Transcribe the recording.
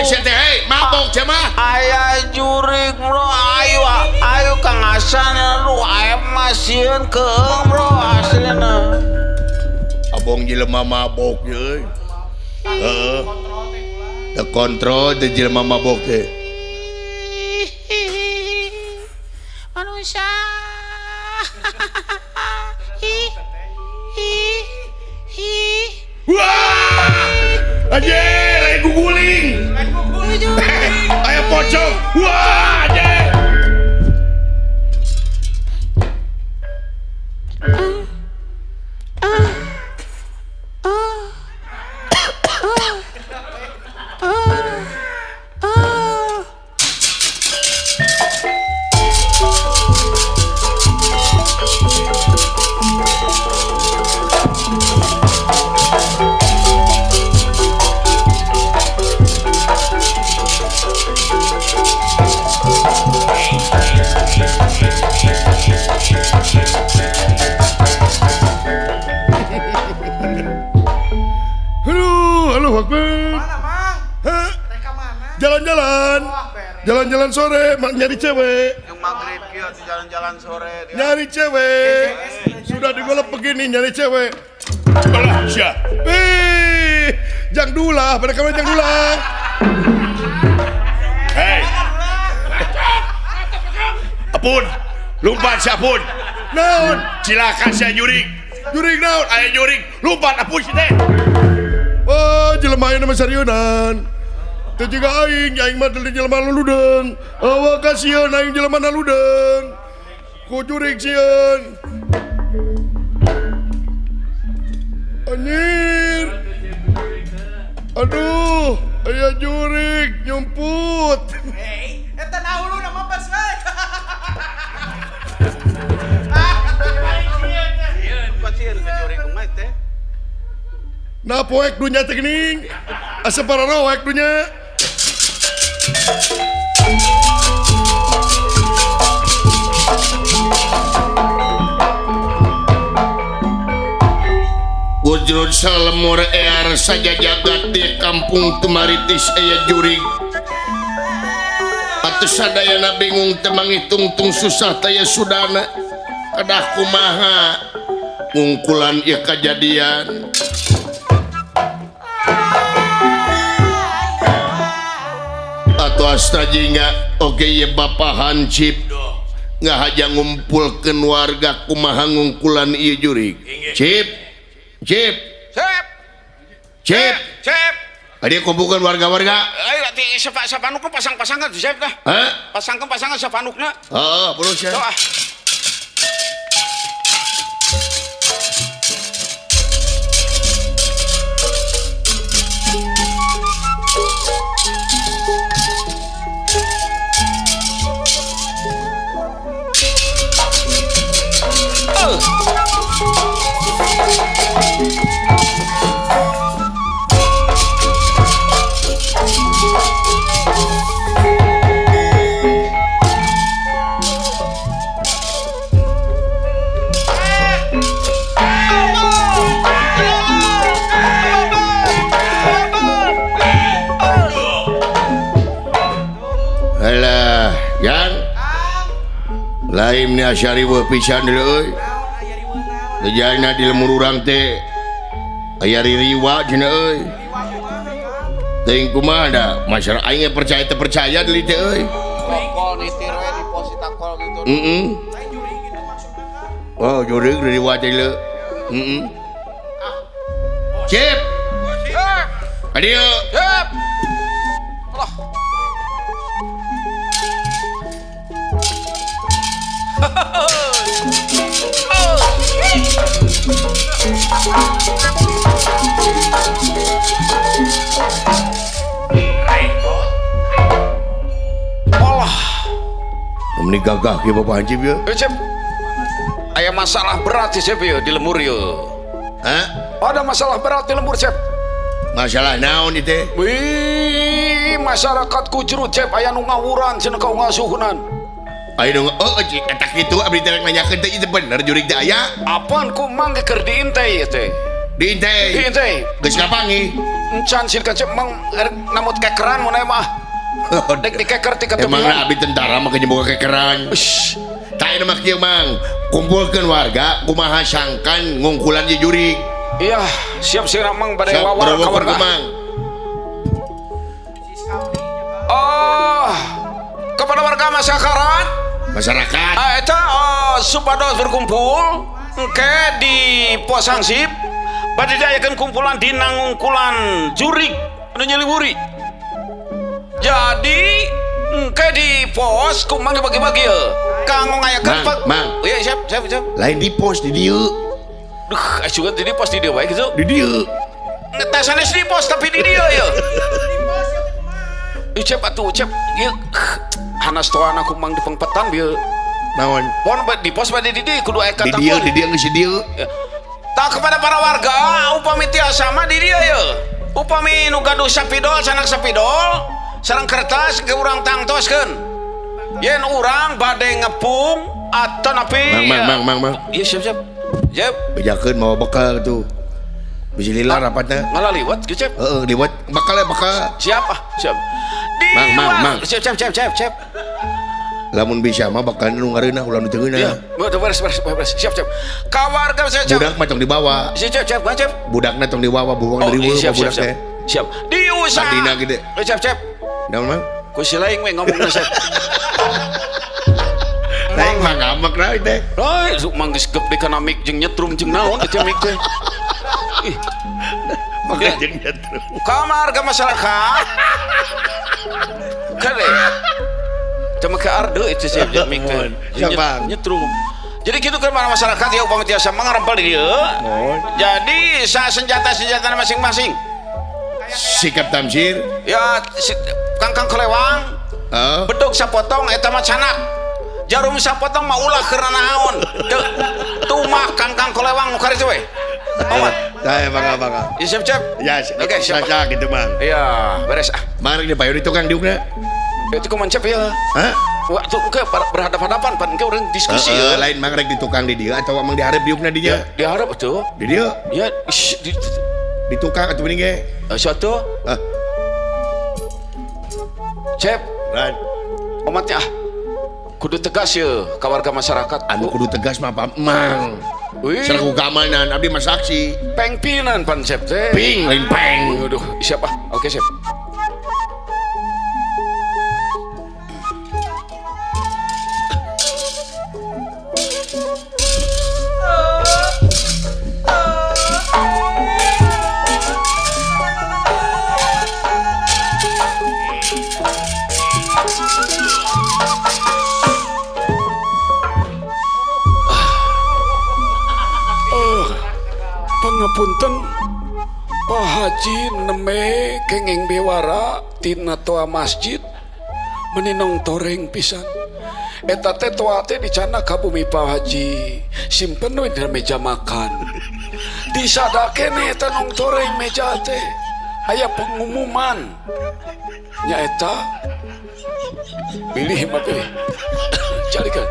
sia teh hei mabok cenah aya jurig bro ayo Kang Hasan lu aya masieun keung bro aslina abong jelema mabok ye heeh teu kontrol teh jelema mabok teh manusia wah anjir aya guguling aya pocong wah anjir jalan-jalan sore nyari cewek yang maghrib kieu jalan-jalan sore nyari cewek sudah digolep begini nyari cewek alah sia jang dulah pada kamu jang dulah hei apun lumpat siapun naon silakan saya jurig naon aya jurig lumpat apun si teh oh jelema ieu mah sarionan teu juga aing mah teu jelema luludeng awa kasieun aing jelema naludeng ku jurig sieun anjir aduh aya jurig nyumput eta naulu nama pas we pasieun ke jurig kumaha teh nah poek dunya teh geuning asa para roek dunya Wujud salemur ear saja jagat di kampung temaritis aya jurig atuh sadayana bingung teu mangitung-tung susah taya sudana kadah kumaha ngungkulan ieu kajadian atau astajinya oke ya bapak hansip nggak aja ngumpulkan warga kumaha ngungkulan ieu jurig cip Adi kumpulkan warga-warga sapanukna pasang-pasangan tuh Chef dah pasang-pasangan sapanukna bro Chef lain ni asyari weh pisan deuleu euy tejana di lemur urang teh aya ririwa cenah euy teuing kumaha da masyarakat aing percaya teu percaya deui teh euy takol nitir we di pos takol gitu oh jurig ririwa teh le cip adieu Cep Ini gagah ya Bapak Hansip ya. Cep, aya masalah berat sih Cep ya di lemur ya. Hah? Ada masalah berat di lemur Cep. Masalah naon itu? Wih, masyarakat kujerut Cep aya nu ngawuran cenah ka ngasuhunan. Ayo dong, oh etak itu abdi terek nanyakeun teh itu bener jurig teh aya. Apaan ku mangge keur diintei teh? Diintei. Diintei. Geus ngapangi. Encan silkan cep mang namut kekeran mun mah. Dek dikeker ti Emang ketemuan. abdi tentara makanya boga kekeran. Ush. Tak enak kieu mang. Kumpulkeun warga kumaha sangkan ngungkulan di jurig. Iya, siap sih mang bade Siap, wawar berawak ka warga. mang. Oh, kepada warga masyarakat. Masyarakat. Eta supados berkumpul engke di pos hansip bade diayakeun kumpulan dina ngungkulan jurig anu nyeliwuri. Jadi engke di pos kumang dibagi-bagi ya. Kanggo ngayakeun Mang. Iya, siap. Lain di pos di dieu. Duh, juga di pos di dia bae gitu. Di dieu. Ngetasane di pos tapi di dia ya. Ucap atuh ucap. Ieu hanas toana kumang di pengpetan bieu. Naon? Pon di pos bade di dia kudu aya Di kata dieu, pon. di dieu geus di dieu. Tak kepada para warga upami tiasa mah di dia ya. Upami nu gaduh sapidol sanak sapidol sareng kertas ke urang tangtoskeun. Yen urang bade ngepung atau napi. Mang. Iya siap. Siap. Bejakeun mawa bekal tuh. Bisa lila rapatna. Ngalah liwat gitu, Cep. Heeh, liwat bakal. Siap. Di Mang. Siap. Lamun bisa mah bakal nu ngareunah ulah nu teu Iya, beres. Siap. Ka warga siap. Budak mah tong dibawa. Siap. Budakna tong dibawa buang dari iya, budak teh. Siap. Diusah. Adina gede. Siap. Naon mang? Ku silaing we ngomongna Cep. Lain mah ngamak lah teh. Lai, sok manggis gep di kana mik jeung nyetrum jeung naon teh mik teh. Ih, Maka jeung nyetrum. kamar ke masyarakat. Kade. Cuma ke arde itu sih jeung mik teh. Siapa? Nyetrum. Jadi gitu kan para masyarakat ya upami tiasa mangarempel di dieu. Jadi senjata-senjata masing-masing. Sikap tamsir. Ya kangkang kelewang, bedog sapotong eta mah canak. Jarum sapotong mah ulah keur naon. Tuh mah kangkang kelewang nu kari teh we. Amat. Tah bangga. Ya siap. Ya, Oke, siap. Saja gitu mang. Iya, beres ah. Mari dipayu di tukang diukna. Itu kumancep ya. Hah? Waktu ke berhadapan-hadapan pan ke orang diskusi ya. Lain mang rek di tukang di dieu atau emang diharap diukna di dieu? Diharap atuh. Di dieu. Ya, Di tukang atuh mending ge. satu. Cep, Lan. omatnya kudu tegas ya ke warga masyarakat. Anu kudu tegas mah Pak Mang. Wih, Selaku keamanan abdi mah saksi. pengpinan pan Cep teh. Ping lain peng. Aduh, siapa? Oke, Cep. Pangapunten Pak Haji neme kenging bewara tina toa masjid meninong toreng pisan eta teh toa teh dicana ka bumi Pak Haji simpen we di meja makan disadake nih eta nong toreng meja teh aya pengumuman nya eta pilih mah pilih carikan